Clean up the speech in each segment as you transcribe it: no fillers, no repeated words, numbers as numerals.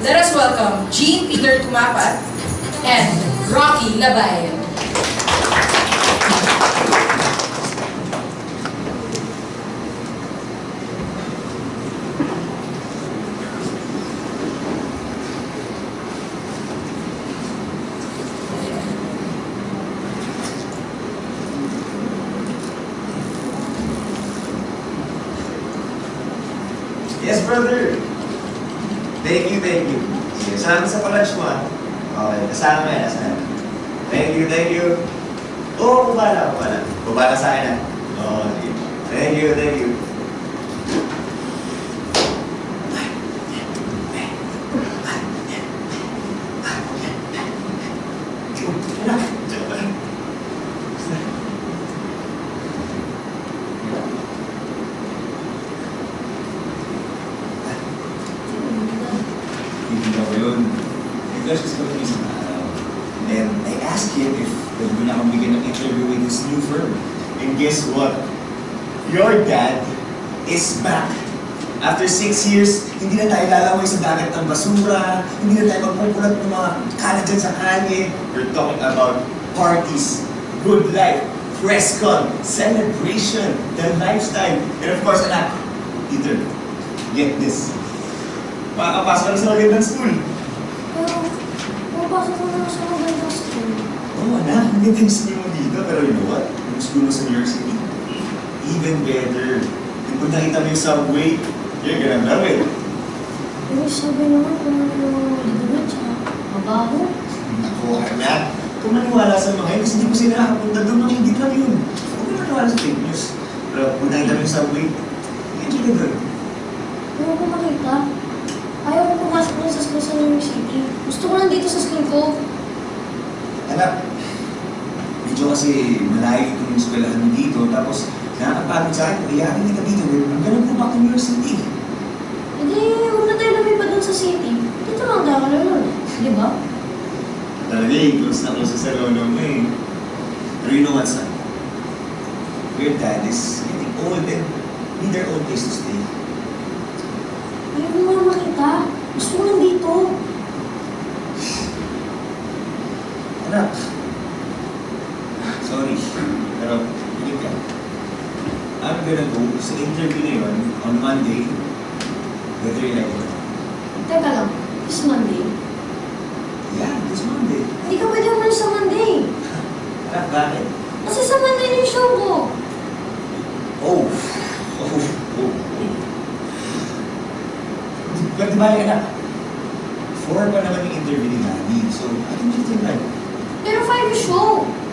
Let us welcome Jean Peter Tumapat and Rocky Labayan. Yes, brother. Thank you, thank you. Sige, saan sa palunch mo, ah? Okay, kasama yan, kasama. Thank you. Oo, bubala. Bubala sa akin, ah. Oo, sige. Thank you. Hindi ako yun. Nag-flash kasi kami isang araw. And I asked him if pwede na akong bigyan ng interview with his new firm. And guess what? Your dad is back. After 6 years, hindi na tayo lalaway sa dagat ng basura, hindi na tayo magpupulat ng mga kalat dyan sa kalye. We're talking about parties, good life, frescon, celebration, the lifestyle, and of course, anak, Peter, get this. Makakapasok ka na sa magandang school. Pero, pumapasok ko na sa magandang school. Oo, anak, hindi din school mo dito, pero you know what? Yung school mo sa New York City, even better. Kung nakita mo yung subway, you're gonna love it. Pero sabi naman kung ano yung ligawan siya, mabaho. Ako, anak, kung maniwala sa mga yun, kasi hindi ko sila nakapunta doon, nakikita lang yun. Huwag ka maniwala sa fake news. Pero kung nakita mo yung subway, enjoy ka doon. Pero kung makita, ayaw ko pumasok na sa school sa New York City. Gusto ko lang dito sa school ko. Anak, medyo kasi malayo itong eskwelahan mo dito, tapos nakakapagod sa akin, kaya kita dito, ang ganun po back to New York City. Hindi, huwag na tayo lumipad dun sa city. Dito lang tayo lalo. Di ba? Talaga close na close sa lolo mo eh. Pero you know what, son? Your dad is getting old and need their own place to stay. Ayaw mo nga makita. Gusto ko lang dito. Anak, sorry, pero hindi ka. I'm gonna go sa interview na yun on Monday, whether you like it or not. Teka lang, this Monday. Yeah, this Monday. Hindi ka pwede umalis sa Monday. Anak, bakit? Kasi sa Monday na yung show ko. Oh. Pero di ba, anak, 4 pa naman yung interview ni Manny, so I can meet him right. Pero 5 yung show.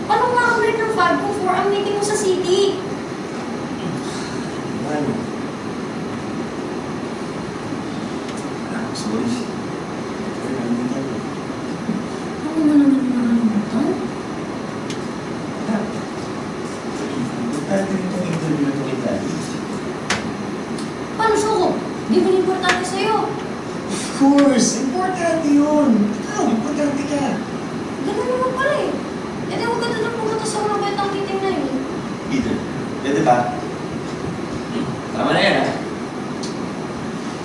Paano makakabalik ng 5 kung 4 ang meeting mo sa city? Ano? Anak, sorry. Pero nandun tayo. Ano mo naman nakalimutan? Anak, importante rin itong interview na ito kay Daddy. Paano show ko? Di ba importante sa'yo? Of course! Importante yun! Ikaw, importante ka! Ganun naman pala eh. E di huwag ka doon pumunta sa mga betang meeting na yun. Peter, pwede ba? Tama na yan, ha?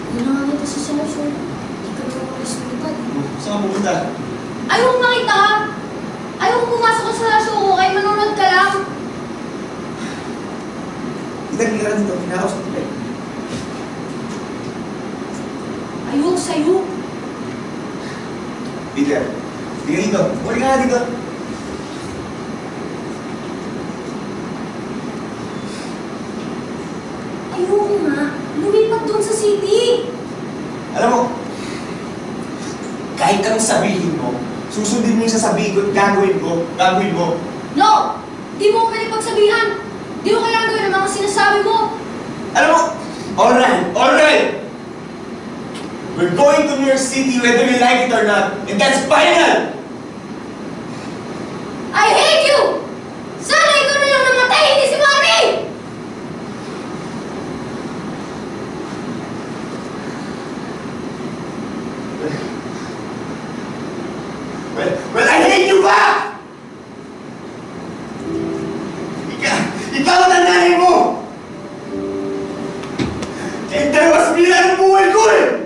Hindi na nga kita sa selasyon. Hindi ka doon umalis ng itan. Saan ka pupunta? Ayaw ko makita! Ayaw ko pumasok sa selasyon ko kaya manonood ka lang. Itagli ka na dito, kinakausap ko eh. Ayaw sa'yo. Peter, hindi ka dito. Huwag ka nga dito. Ayoko nga. Lumipat doon sa city. Alam mo, kahit anong sabihin mo, susundin mo yung sasabihin ko, gagawin mo. No! Di mo ko pwede pagsabihan. Di mo kailangan gawin ang mga sinasabi mo. Alam mo, alright! We're going to New York City whether we like it or not, and that's final! I hate you! Sana ikaw na lang namatay, hindi si Mami! Well, I hate you back! Ikaw ang nanay mo! And there was me na ang buhay ko eh!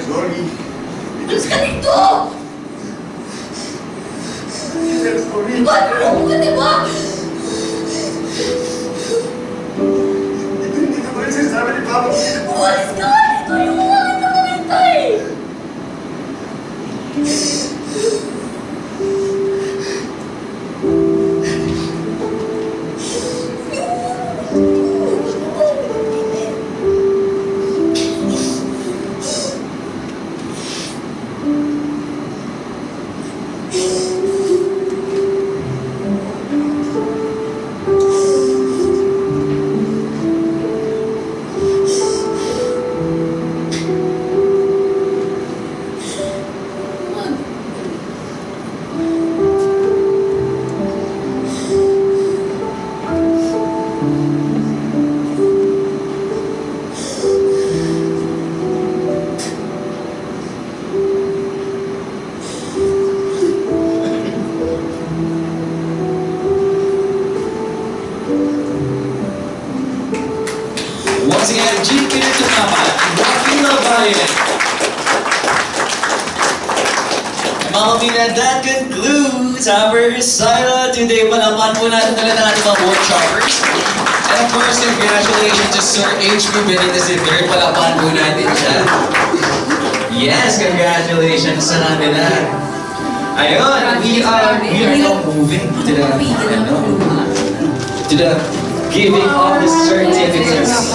sorry. Alis ka dito! I'm sorry. Ba't mo ka, di ba? Hindi ka ba rin sinasabi ni Papa? Umalis ka! Ito yung mga kita mamintay! Once again, Jeep Peter Tumapat, Rocky Labayan. Mga Mina, that concludes our recital today. Palapan po natin talaga ng ating mga workshoppers. And of course, congratulations to Sir H.P. Benitez III. Palapan po natin siya. Yes, congratulations sa kanila. Ayun, we are now moving to the giving of the certificates.